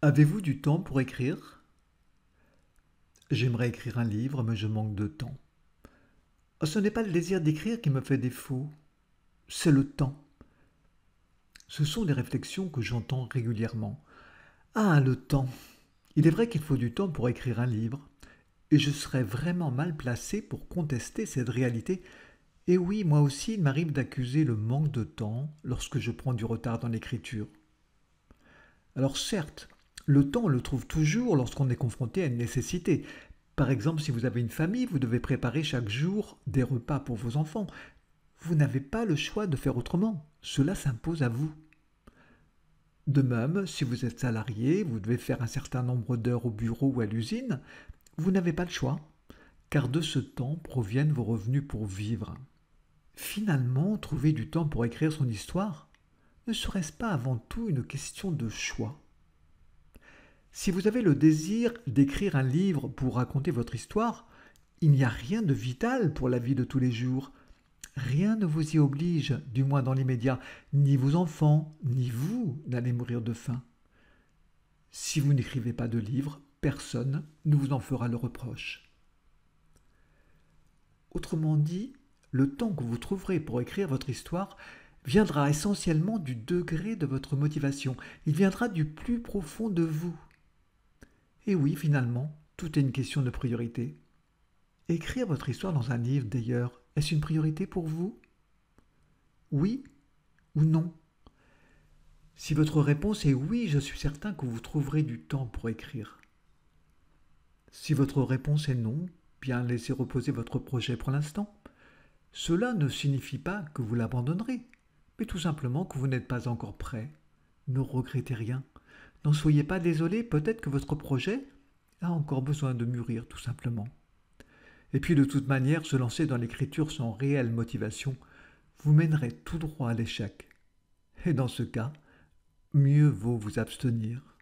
Avez-vous du temps pour écrire? J'aimerais écrire un livre, mais je manque de temps. Ce n'est pas le désir d'écrire qui me fait défaut, c'est le temps. Ce sont des réflexions que j'entends régulièrement. Ah, le temps. Il est vrai qu'il faut du temps pour écrire un livre, et je serais vraiment mal placé pour contester cette réalité. Et oui, moi aussi, il m'arrive d'accuser le manque de temps lorsque je prends du retard dans l'écriture. Alors certes, le temps on le trouve toujours lorsqu'on est confronté à une nécessité. Par exemple, si vous avez une famille, vous devez préparer chaque jour des repas pour vos enfants. Vous n'avez pas le choix de faire autrement. Cela s'impose à vous. De même, si vous êtes salarié, vous devez faire un certain nombre d'heures au bureau ou à l'usine, vous n'avez pas le choix, car de ce temps proviennent vos revenus pour vivre. Finalement, trouver du temps pour écrire son histoire, ne serait-ce pas avant tout une question de choix? Si vous avez le désir d'écrire un livre pour raconter votre histoire, il n'y a rien de vital pour la vie de tous les jours. Rien ne vous y oblige, du moins dans l'immédiat. Ni vos enfants, ni vous n'allez mourir de faim. Si vous n'écrivez pas de livre, personne ne vous en fera le reproche. Autrement dit, le temps que vous trouverez pour écrire votre histoire viendra essentiellement du degré de votre motivation. Il viendra du plus profond de vous. Et oui, finalement, tout est une question de priorité. Écrire votre histoire dans un livre, d'ailleurs, est-ce une priorité pour vous? Oui ou non? Si votre réponse est oui, je suis certain que vous trouverez du temps pour écrire. Si votre réponse est non, bien laissez reposer votre projet pour l'instant. Cela ne signifie pas que vous l'abandonnerez, mais tout simplement que vous n'êtes pas encore prêt. Ne regrettez rien. N'en soyez pas désolé, peut-être que votre projet a encore besoin de mûrir, tout simplement. Et puis de toute manière, se lancer dans l'écriture sans réelle motivation vous mènerait tout droit à l'échec. Et dans ce cas, mieux vaut vous abstenir.